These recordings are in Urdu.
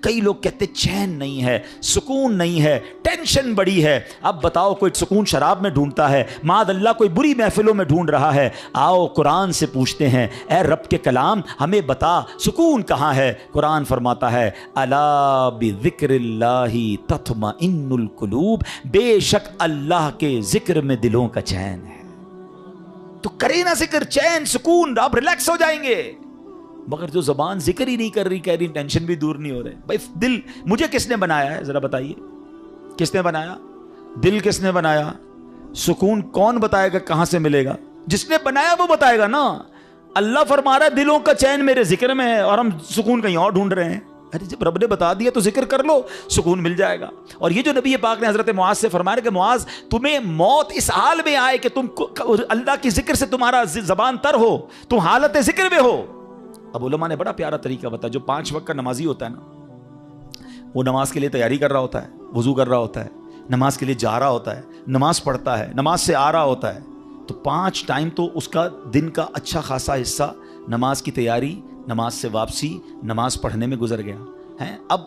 کئی لوگ کہتے چین نہیں ہے، سکون نہیں ہے، ٹینشن بڑی ہے. اب بتاؤ کوئی سکون شراب میں ڈھونڈتا ہے، معاذ اللہ کوئی بری محفلوں میں ڈھونڈ رہا ہے. آؤ قرآن سے پوچھتے ہیں، اے رب کے کلام ہمیں بتا سکون کہاں ہے. قرآن فرماتا ہے الا بذکر اللہ تطمئن القلوب، بے شک اللہ کے ذکر میں دلوں کا چین ہے. تو کرے نا ذکر، چین سکون، آپ ریلیکس ہو جائیں گے. مگر جو زبان ذکر ہی نہیں کر رہی، کہہ رہی ٹینشن بھی دور نہیں ہو رہے. بھائی دل مجھے کس نے بنایا ہے ذرا بتائیے، کس نے بنایا؟ دل کس نے بنایا؟ سکون کون بتائے گا کہاں سے ملے گا؟ جس نے بنایا وہ بتائے گا نا. اللہ فرما رہا ہے دلوں کا چین میرے ذکر میں ہے، اور ہم سکون کہیں اور ڈھونڈ رہے ہیں. ارے جب رب نے بتا دیا تو ذکر کر لو، سکون مل جائے گا. اور یہ جو نبی پاک نے حضرت معاذ سے فرمایا کہ معاذ تمہیں موت اس حال میں آئے کہ تم اللہ کی ذکر سے تمہارا زبان تر ہو، تم حالت ذکر میں ہو. اب علماء نے بڑا پیارا طریقہ بتایا. جو 5 وقت کا نمازی ہوتا ہے نا، وہ نماز کے لیے تیاری کر رہا ہوتا ہے، وضو کر رہا ہوتا ہے، نماز کے لیے جا رہا ہوتا ہے، نماز پڑھتا ہے، نماز سے آ رہا ہوتا ہے. تو 5 ٹائم تو اس کا دن کا اچھا خاصا حصہ نماز کی تیاری، نماز سے واپسی، نماز پڑھنے میں گزر گیا ہے. اب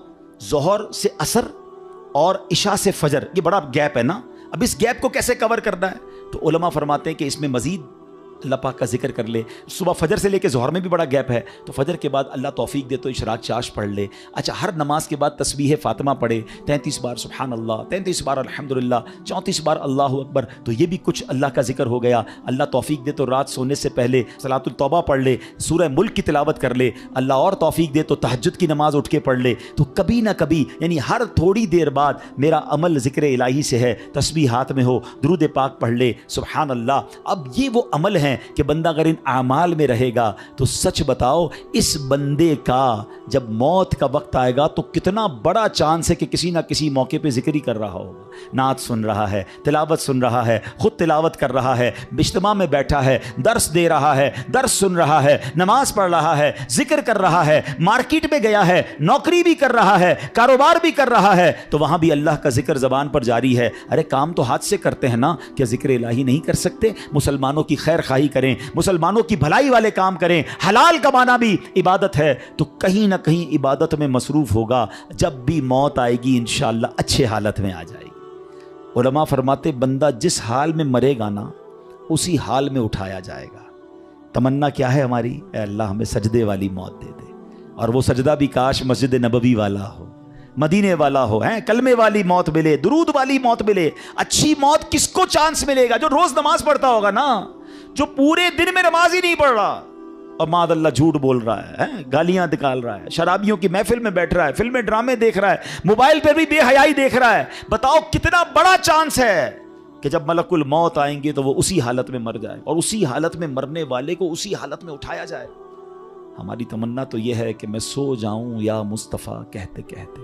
ظہر سے عصر اور عشاء سے فجر، یہ بڑا گیپ ہے نا. اب اس گیپ کو کیسے کور کرنا ہے؟ تو علماء فرماتے ہیں کہ اس میں مزید اللہ پاک کا ذکر کر لے. صبح فجر سے لے کے ظہر میں بھی بڑا گیپ ہے، تو فجر کے بعد اللہ توفیق دے تو اشراق چاش پڑھ لے. اچھا، ہر نماز کے بعد تسبیح فاطمہ پڑھے، 33 بار سبحان اللہ، 33 بار الحمدللہ، 34 بار اللہ اکبر. تو یہ بھی کچھ اللہ کا ذکر ہو گیا. اللہ توفیق دے تو رات سونے سے پہلے صلاۃ التوبہ پڑھ لے، سورہ ملک کی تلاوت کر لے. اللہ اور توفیق دے تو تہجد کی نماز اٹھ کے پڑھ لے. تو کبھی نہ کبھی، یعنی ہر تھوڑی دیر بعد میرا عمل ذکر الہی سے ہے. تسبیح ہاتھ میں ہو، درود پاک پڑھ لے، سبحان اللہ. اب یہ وہ عمل ہیں کہ بندہ اگر ان اعمال میں رہے گا تو سچ بتاؤ اس بندے کا جب موت کا وقت آئے گا تو کتنا بڑا چانس ہے کہ کسی نہ کسی موقع پہ ذکر ہی کر رہا ہوگا. نعت سن رہا ہے، تلاوت سن رہا ہے، خود تلاوت کر رہا ہے، اجتماع میں بیٹھا ہے، درس دے رہا ہے، درس سن رہا ہے، نماز پڑھ رہا ہے، ذکر کر رہا ہے، مارکیٹ میں گیا ہے، نوکری بھی کر رہا ہے، کاروبار بھی کر رہا ہے، تو وہاں بھی اللہ کا ذکر زبان پر جاری ہے. ارے کام تو ہاتھ سے کرتے ہیں نا، کیا ذکر الہی نہیں کر سکتے؟ مسلمانوں کی خیر خواہی کریں، مسلمانوں کی بھلائی والے کام کریں. حلال کمانا بھی عبادت ہے. تو کہیں نہ کہیں عبادت میں مصروف ہوگا. جب بھی موت آئے گی انشاءاللہ اچھے حالت میں آ جائے گی. علماء فرماتے بندہ جس حال میں مرے گا نا اسی حال میں اٹھایا جائے گا. تمنا کیا ہے ہماری؟ اے اللہ ہمیں سجدے والی موت دے دے، اور وہ سجدہ بھی کاش مسجد نبوی والا ہو، مدینے والا ہو، کلمے والی موت ملے، درود والی موت ملے. اچھی موت کس کو چانس ملے گا؟ جو روز نماز پڑھتا ہوگا نا، جو پورے دن میں نماز ہی نہیں پڑھ رہا اور معاذ اللہ جھوٹ بول رہا ہے، گالیاں نکال رہا ہے، شرابیوں کی محفل میں بیٹھ رہا ہے، فلمیں ڈرامے دیکھ رہا ہے، موبائل پہ بھی بے حیائی دیکھ رہا ہے. بتاؤ کتنا بڑا چانس ہے کہ جب ملک الموت آئیں گے تو وہ اسی حالت میں مر جائے، اور اسی حالت میں مرنے والے کو اسی حالت میں اٹھایا جائے. ہماری تمنا تو یہ ہے کہ میں سو جاؤں یا مصطفیٰ کہتے کہتے،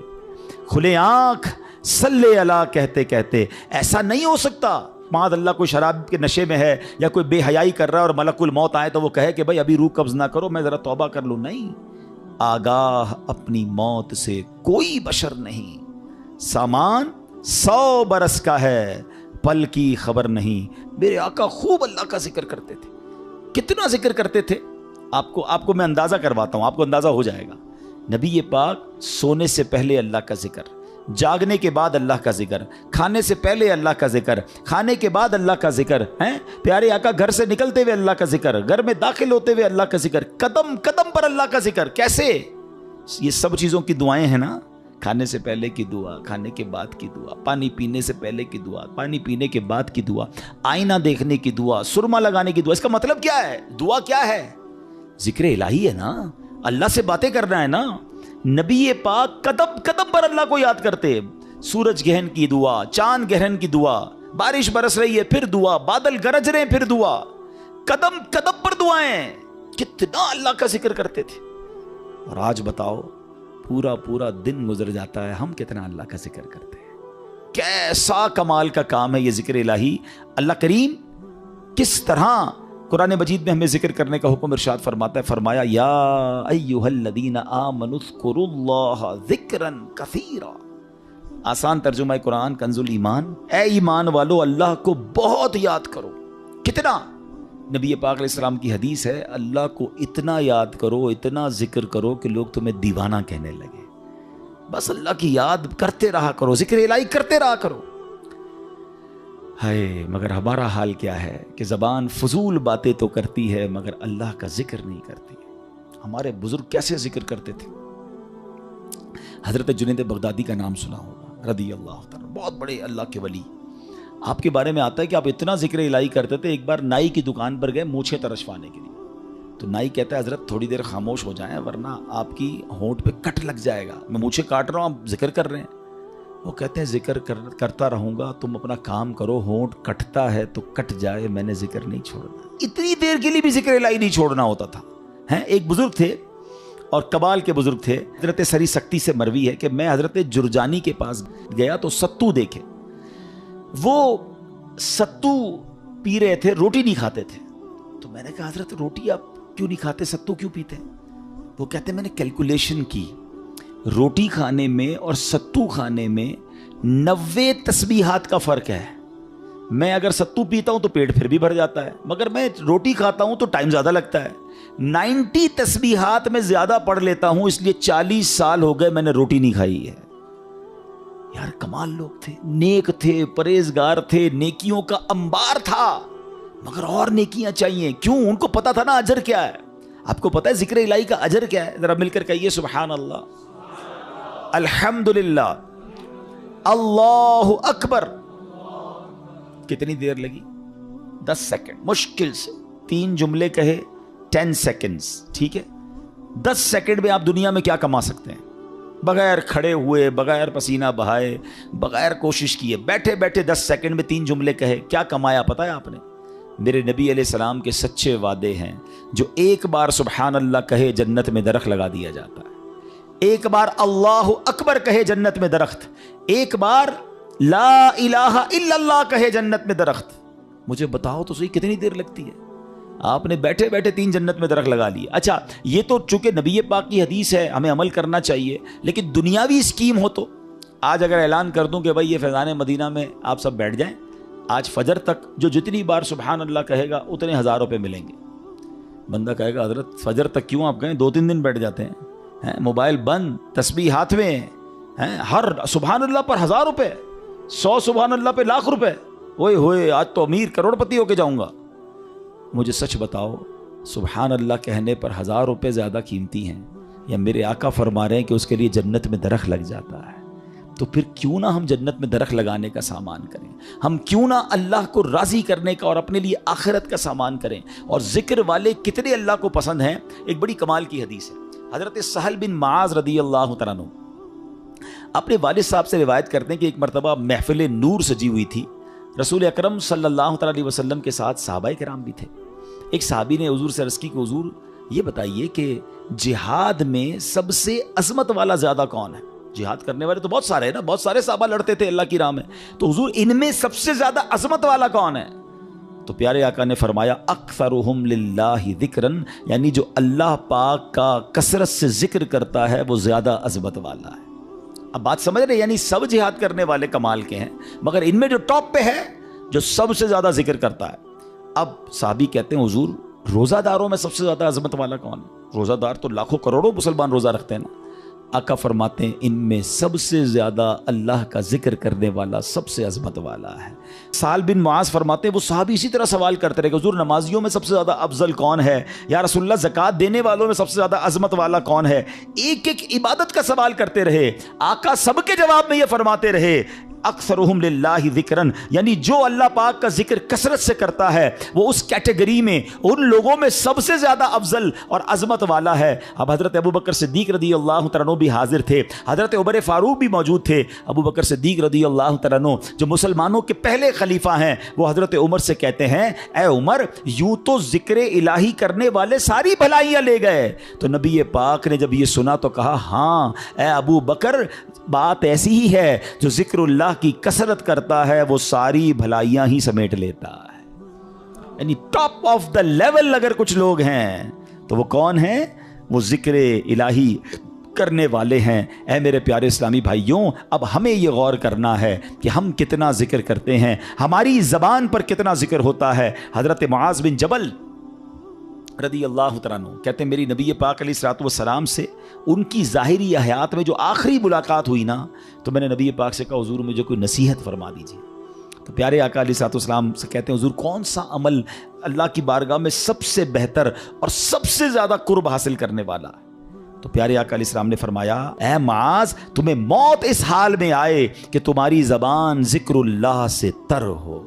کھلے آنکھ صلی اللہ کہتے کہتے. ایسا نہیں ہو سکتا معاذ اللہ کوئی شراب کے نشے میں ہے یا کوئی بے حیائی کر رہا ہے اور ملک الموت آئے تو وہ کہے کہ بھائی ابھی روح قبض نہ کرو، میں ذرا توبہ کر لوں. نہیں، آگاہ اپنی موت سے کوئی بشر نہیں. سامان 100 برس کا ہے، پل کی خبر نہیں. میرے آقا خوب اللہ کا ذکر کرتے تھے. کتنا ذکر کرتے تھے آپ کو میں اندازہ کرواتا ہوں، آپ کو اندازہ ہو جائے گا. نبی پاک سونے سے پہلے اللہ کا ذکر، جاگنے کے بعد اللہ کا ذکر، کھانے سے پہلے اللہ کا ذکر، کھانے کے بعد اللہ کا ذکر ہیں. پیارے آقا گھر سے نکلتے ہوئے اللہ کا ذکر، گھر میں داخل ہوتے ہوئے اللہ کا ذکر، قدم قدم پر اللہ کا ذکر. کیسے؟ یہ سب چیزوں کی دعائیں ہیں نا. کھانے سے پہلے کی دعا، کھانے کے بعد کی دعا، پانی پینے سے پہلے کی دعا، پانی پینے کے بعد کی دعا، آئینہ دیکھنے کی دعا، سرما لگانے کی دعا. اس کا مطلب کیا ہے؟ دعا کیا ہے؟ ذکر الہی ہے نا، اللہ سے باتیں کرنا ہے نا. نبی پاک قدم قدم پر اللہ کو یاد کرتے. سورج گہن کی دعا، چاند گہن کی دعا، بارش برس رہی ہے پھر دعا، بادل گرج رہے ہیں پھر دعا، قدم قدم پر دعائیں. کتنا اللہ کا ذکر کرتے تھے. اور آج بتاؤ پورا دن گزر جاتا ہے، ہم کتنا اللہ کا ذکر کرتے ہیں. کیسا کمال کا کام ہے یہ ذکر الہی. اللہ کریم کس طرح قرآن مجید میں ہمیں ذکر کرنے کا حکم ارشاد فرماتا ہے. فرمایا یا ایھا الذین آمنوا اذکروا اللہ ذکرا کثیرا. آسان ترجمہ قرآن کنز الایمان، اے ایمان والو اللہ کو بہت یاد کرو. کتنا؟ نبی پاک علیہ السلام کی حدیث ہے، اللہ کو اتنا یاد کرو، اتنا ذکر کرو کہ لوگ تمہیں دیوانہ کہنے لگے. بس اللہ کی یاد کرتے رہا کرو، ذکر الہی کرتے رہا کرو۔ ہے مگر ہمارا حال کیا ہے کہ زبان فضول باتیں تو کرتی ہے مگر اللہ کا ذکر نہیں کرتی۔ ہمارے بزرگ کیسے ذکر کرتے تھے؟ حضرت جنید بغدادی کا نام سنا ہوگا رضی اللہ تعالیٰ، بہت بڑے اللہ کے ولی۔ آپ کے بارے میں آتا ہے کہ آپ اتنا ذکر الہی کرتے تھے، ایک بار نائی کی دکان پر گئے مونچھیں ترشوانے کے لیے، تو نائی کہتا ہے حضرت تھوڑی دیر خاموش ہو جائیں ورنہ آپ کی ہونٹ پہ کٹ لگ جائے گا، میں مونچھیں کاٹ رہا ہوں آپ ذکر کر رہے ہیں۔ وہ کہتے ہیں ذکر کرتا رہوں گا، تم اپنا کام کرو، ہونٹ کٹتا ہے تو کٹ جائے، میں نے ذکر نہیں چھوڑنا۔ اتنی دیر کے لیے بھی ذکر الہی نہیں چھوڑنا ہوتا تھا۔ ایک بزرگ تھے اور کبال کے بزرگ تھے، حضرت سری سکتی سے مروی ہے کہ میں حضرت جرجانی کے پاس گیا تو ستو دیکھے، وہ ستو پی رہے تھے، روٹی نہیں کھاتے تھے۔ تو میں نے کہا حضرت روٹی آپ کیوں نہیں کھاتے، ستو کیوں پیتے ہیں؟ وہ کہتے ہیں میں نے کیلکولیشن کی، روٹی کھانے میں اور ستو کھانے میں 90 تسبیحات کا فرق ہے۔ میں اگر ستو پیتا ہوں تو پیٹ پھر بھی بھر جاتا ہے، مگر میں روٹی کھاتا ہوں تو ٹائم زیادہ لگتا ہے۔ 90 تسبیحات میں زیادہ پڑھ لیتا ہوں، اس لیے 40 سال ہو گئے میں نے روٹی نہیں کھائی ہے۔ یار کمال لوگ تھے، نیک تھے، پرہیزگار تھے، نیکیوں کا انبار تھا، مگر اور نیکیاں چاہیے۔ کیوں؟ ان کو پتا تھا نا اجر کیا ہے۔ آپ کو پتا ہے ذکر الہی کا اجر کیا ہے؟ ذرا مل کر کہیے سبحان اللہ، الحمدللہ، اللہ اکبر۔ کتنی دیر لگی؟ 10 سیکنڈ، مشکل سے 3 جملے کہے 10 سیکنڈز، ٹھیک ہے؟ 10 سیکنڈ میں آپ دنیا میں کیا کما سکتے ہیں؟ بغیر کھڑے ہوئے، بغیر پسینہ بہائے، بغیر کوشش کیے، بیٹھے بیٹھے 10 سیکنڈ میں 3 جملے کہے، کیا کمایا پتہ ہے آپ نے؟ میرے نبی علیہ السلام کے سچے وعدے ہیں، جو ایک بار سبحان اللہ کہے جنت میں درخت لگا دیا جاتا ہے، ایک بار اللہ اکبر کہے جنت میں درخت، ایک بار لا الہ الا اللہ کہے جنت میں درخت۔ مجھے بتاؤ تو صحیح کتنی دیر لگتی ہے؟ آپ نے بیٹھے بیٹھے 3 جنت میں درخت لگا لیے۔ اچھا یہ تو چونکہ نبی پاک کی حدیث ہے ہمیں عمل کرنا چاہیے، لیکن دنیاوی اسکیم ہو تو آج اگر اعلان کر دوں کہ بھائی یہ فیضان مدینہ میں آپ سب بیٹھ جائیں، آج فجر تک جو جتنی بار سبحان اللہ کہے گا اتنے 1000 روپے ملیں گے۔ بندہ کہے گا حضرت فجر تک کیوں آپ کہیں، 2-3 دن بیٹھ جاتے ہیں، موبائل بند، تسبیح ہاتھ میں، ہر سبحان اللہ پر 1000 روپے، 100 سبحان اللہ پہ لاکھ روپے، اوئے ہوئے آج تو امیر کروڑ پتی ہو کے جاؤں گا۔ مجھے سچ بتاؤ، سبحان اللہ کہنے پر 1000 روپے زیادہ قیمتی ہیں یا میرے آقا فرما رہے ہیں کہ اس کے لیے جنت میں درخت لگ جاتا ہے؟ تو پھر کیوں نہ ہم جنت میں درخت لگانے کا سامان کریں، ہم کیوں نہ اللہ کو راضی کرنے کا اور اپنے لیے آخرت کا سامان کریں۔ اور ذکر والے کتنے اللہ کو پسند ہیں۔ ایک بڑی کمال کی حدیث ہے، حضرت سہل بن معاذ رضی اللہ تعالیٰ عنہ اپنے والد صاحب سے روایت کرتے ہیں کہ ایک مرتبہ محفل نور سجی ہوئی تھی، رسول اکرم صلی اللہ علیہ وسلم کے ساتھ صحابہ کرام بھی تھے۔ ایک صحابی نے حضور سے عرض کی کہ حضور یہ بتائیے کہ جہاد میں سب سے عظمت والا زیادہ کون ہے؟ جہاد کرنے والے تو بہت سارے ہیں نا، بہت سارے صحابہ لڑتے تھے اللہ کی راہ میں، تو حضور ان میں سب سے زیادہ عظمت والا کون ہے؟ تو پیارے آقا نے فرمایا اکثرہم للہ ذکرن، یعنی جو اللہ پاک کا کثرت سے ذکر کرتا ہے وہ زیادہ عظمت والا ہے۔ اب بات سمجھ رہے، یعنی سب جہاد کرنے والے کمال کے ہیں، مگر ان میں جو ٹاپ پہ ہے جو سب سے زیادہ ذکر کرتا ہے۔ اب صحابی کہتے ہیں حضور روزہ داروں میں سب سے زیادہ عظمت والا کون ہے؟ روزہ دار تو لاکھوں کروڑوں مسلمان روزہ رکھتے ہیں نا۔ آقا فرماتے ہیں ان میں سب سے زیادہ اللہ کا ذکر کرنے والا سب سے عظمت والا ہے۔ سہل بن معاذ فرماتے ہیں وہ صحابی اسی طرح سوال کرتے رہے کہ حضور نمازیوں میں سب سے زیادہ افضل کون ہے؟ یا رسول اللہ زکوٰۃ دینے والوں میں سب سے زیادہ عظمت والا کون ہے؟ ایک ایک عبادت کا سوال کرتے رہے، آقا سب کے جواب میں یہ فرماتے رہے اکثرہم للہ ذکرن، یعنی جو اللہ پاک کا ذکر کثرت سے کرتا ہے وہ اس کیٹیگری میں ان لوگوں میں سب سے زیادہ افضل اور عظمت والا ہے۔ اب حضرت ابو بکر صدیق رضی اللہ تعالیٰ عنہ بھی حاضر تھے، حضرت عمر فاروق بھی موجود تھے۔ ابو بکر صدیق رضی اللہ تعالیٰ عنہ جو مسلمانوں کے پہلے خلیفہ ہیں، وہ حضرت عمر سے کہتے ہیں اے عمر یوں تو ذکر الہی کرنے والے ساری بھلائیاں لے گئے۔ تو نبی پاک نے جب یہ سنا تو کہا ہاں اے ابو بکر بات ایسی ہی ہے، جو ذکر اللہ کی کثرت کرتا ہے وہ ساری بھلائیاں ہی سمیٹ لیتا ہے۔ یعنی ٹاپ آف دا لیول اگر کچھ لوگ ہیں تو وہ کون ہیں؟ وہ ذکر الہی کرنے والے ہیں۔ اے میرے پیارے اسلامی بھائیوں، اب ہمیں یہ غور کرنا ہے کہ ہم کتنا ذکر کرتے ہیں، ہماری زبان پر کتنا ذکر ہوتا ہے۔ حضرت معاذ بن جبل رضی اللہ تعالیٰ عنہ کہتے ہیں میری نبی پاک علیہ الصلوۃ والسلام سے ان کی ظاہری حیات میں جو آخری ملاقات ہوئی نا، تو میں نے نبی پاک سے کہا حضور مجھے کوئی نصیحت فرما دیجیے. تو پیارے آقا علیہ الصلوۃ والسلام سے کہتے ہیں حضور کون سا عمل اللہ کی بارگاہ میں سب سے بہتر اور سب سے زیادہ قرب حاصل کرنے والا ہے؟ تو پیارے آقا علیہ السلام نے فرمایا اے معاذ، تمہیں موت اس حال میں آئے کہ تمہاری زبان ذکر اللہ سے تر ہو.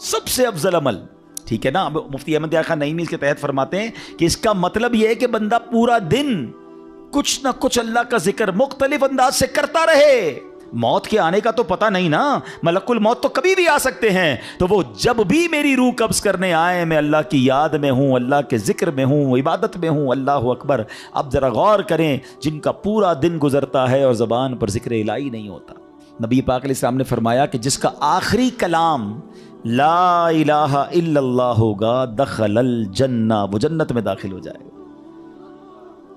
سب سے افضل عمل، ٹھیک ہے نا. مفتی احمد یار خان نعیمی اس کے تحت فرماتے ہیں کہ اس کا مطلب یہ ہے کہ بندہ پورا دن کچھ نہ کچھ اللہ کا ذکر مختلف انداز سے کرتا رہے. موت کے آنے کا تو پتہ نہیں نا، ملک الموت تو کبھی بھی آ سکتے ہیں. تو وہ جب بھی میری روح قبض کرنے آئے میں اللہ کی یاد میں ہوں، اللہ کے ذکر میں ہوں، عبادت میں ہوں. اللہ اکبر. اب ذرا غور کریں، جن کا پورا دن گزرتا ہے اور زبان پر ذکر الہی نہیں ہوتا. نبی پاک علیہ السلام نے فرمایا کہ جس کا آخری کلام لا الہ الا اللہ ہوگا دخل الجنہ، وہ جنت میں داخل ہو جائے گا.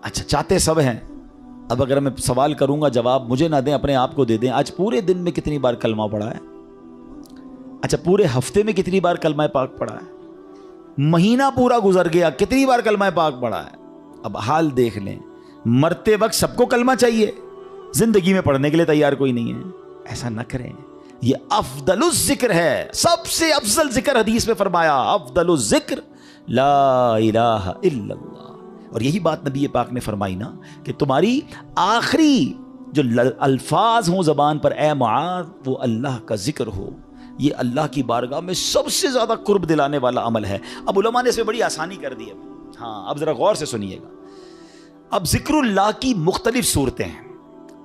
اچھا چاہتے سب ہیں. اب اگر میں سوال کروں گا جواب مجھے نہ دیں، اپنے آپ کو دے دیں. آج پورے دن میں کتنی بار کلمہ پڑھا ہے؟ اچھا پورے ہفتے میں کتنی بار کلمہ پاک پڑھا ہے؟ مہینہ پورا گزر گیا کتنی بار کلمہ پاک پڑھا ہے؟ اب حال دیکھ لیں. مرتے وقت سب کو کلمہ چاہیے، زندگی میں پڑھنے کے لیے تیار کوئی نہیں ہے. ایسا نہ کریں. یہ افضل الذکر ہے، سب سے افضل ذکر حدیث میں فرمایا افضل الذکر لا الہ الا اللہ. اور یہی بات نبی پاک نے فرمائی نا کہ تمہاری آخری جو الفاظ ہوں زبان پر اے معاذ وہ اللہ کا ذکر ہو. یہ اللہ کی بارگاہ میں سب سے زیادہ قرب دلانے والا عمل ہے. اب علماء نے اس میں بڑی آسانی کر دی ہے. ہاں اب ذرا غور سے سنیے گا. اب ذکر اللہ کی مختلف صورتیں ہیں،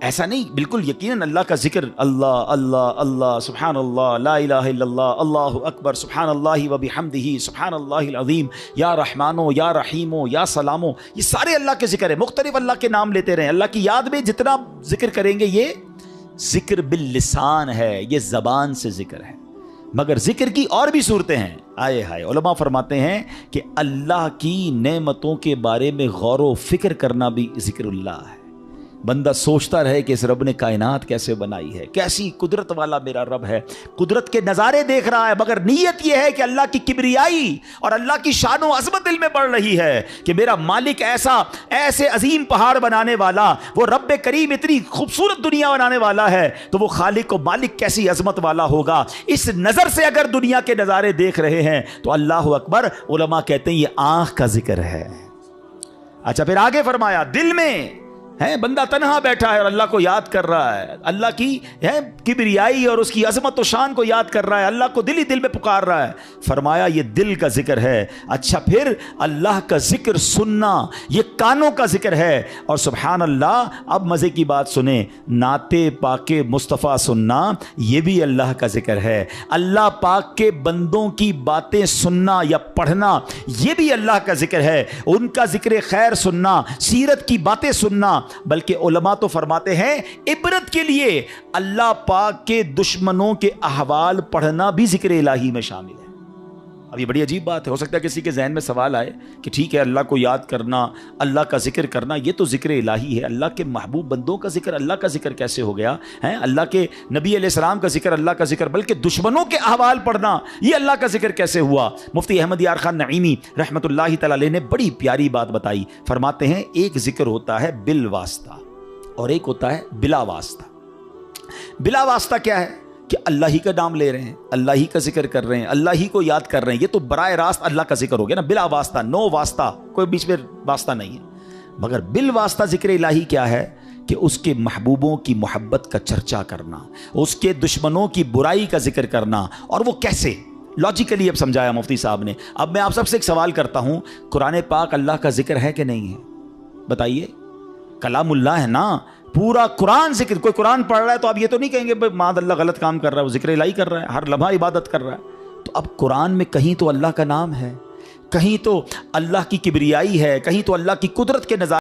ایسا نہیں بالکل یقیناً اللہ کا ذکر اللہ اللہ اللہ سبحان اللہ لا الہ الا اللہ اللہ اکبر سبحان اللہ و بحمدہ سبحان اللہ العظیم یا رحمانو یا رحیمو یا سلامو، یہ سارے اللہ کے ذکر ہیں. مختلف اللہ کے نام لیتے رہیں. اللہ کی یاد میں جتنا ذکر کریں گے یہ ذکر باللسان ہے، یہ زبان سے ذکر ہے. مگر ذکر کی اور بھی صورتیں ہیں. آئے ہائے علماء فرماتے ہیں کہ اللہ کی نعمتوں کے بارے میں غور و فکر کرنا بھی ذکر اللہ ہے. بندہ سوچتا رہے کہ اس رب نے کائنات کیسے بنائی ہے، کیسی قدرت والا میرا رب ہے، قدرت کے نظارے دیکھ رہا ہے، مگر نیت یہ ہے کہ اللہ کی کبریائی اور اللہ کی شان و عظمت دل میں بڑھ رہی ہے کہ میرا مالک ایسے عظیم پہاڑ بنانے والا، وہ رب کریم اتنی خوبصورت دنیا بنانے والا ہے، تو وہ خالق و مالک کیسی عظمت والا ہوگا. اس نظر سے اگر دنیا کے نظارے دیکھ رہے ہیں تو اللہ اکبر. علماء کہتے ہیں یہ آنکھ کا ذکر ہے. اچھا پھر آگے فرمایا دل میں ہے، بندہ تنہا بیٹھا ہے اور اللہ کو یاد کر رہا ہے، اللہ کی کبریائی اور اس کی عظمت و شان کو یاد کر رہا ہے، اللہ کو دل ہی دل میں پکار رہا ہے. فرمایا یہ دل کا ذکر ہے. اچھا پھر اللہ کا ذکر سننا، یہ کانوں کا ذکر ہے. اور سبحان اللہ اب مزے کی بات سنیں، نعت پاک مصطفیٰ سننا یہ بھی اللہ کا ذکر ہے. اللہ پاک کے بندوں کی باتیں سننا یا پڑھنا یہ بھی اللہ کا ذکر ہے. ان کا ذکر خیر سننا، سیرت کی باتیں سننا. بلکہ علماء تو فرماتے ہیں عبرت کے لیے اللہ پاک کے دشمنوں کے احوال پڑھنا بھی ذکر الہی میں شامل ہے. اب یہ بڑی عجیب بات ہے. ہو سکتا ہے کسی کے ذہن میں سوال آئے کہ ٹھیک ہے اللہ کو یاد کرنا، اللہ کا ذکر کرنا یہ تو ذکر الہی ہے، اللہ کے محبوب بندوں کا ذکر اللہ کا ذکر کیسے ہو گیا ہے؟ اللہ کے نبی علیہ السلام کا ذکر اللہ کا ذکر، بلکہ دشمنوں کے احوال پڑھنا یہ اللہ کا ذکر کیسے ہوا؟ مفتی احمد یار خان نعیمی رحمۃ اللہ تعالی علیہ نے بڑی پیاری بات بتائی. فرماتے ہیں ایک ذکر ہوتا ہے بالواسطہ اور ایک ہوتا ہے بلا واسطہ. بلا واسطہ کیا ہے کہ اللہ ہی کا نام لے رہے ہیں، اللہ ہی کا ذکر کر رہے ہیں، اللہ ہی کو یاد کر رہے ہیں، یہ تو براہ راست اللہ کا ذکر ہو گیا نا. بلا واسطہ، نو واسطہ، کوئی بیچ میں واسطہ نہیں ہے. مگر بالواسطہ ذکر الہی کیا ہے کہ اس کے محبوبوں کی محبت کا چرچا کرنا، اس کے دشمنوں کی برائی کا ذکر کرنا. اور وہ کیسے لاجیکلی اب سمجھایا مفتی صاحب نے. اب میں آپ سب سے ایک سوال کرتا ہوں، قرآن پاک اللہ کا ذکر ہے کہ نہیں ہے؟ بتائیے. کلام اللہ ہے نا، پورا قرآن ذکر. کوئی قرآن پڑھ رہا ہے تو آپ یہ تو نہیں کہیں گے معاذ اللہ غلط کام کر رہا ہے، وہ ذکر الہی کر رہا ہے، ہر لمحہ عبادت کر رہا ہے. تو اب قرآن میں کہیں تو اللہ کا نام ہے، کہیں تو اللہ کی کبریائی ہے، کہیں تو اللہ کی قدرت کے نظارے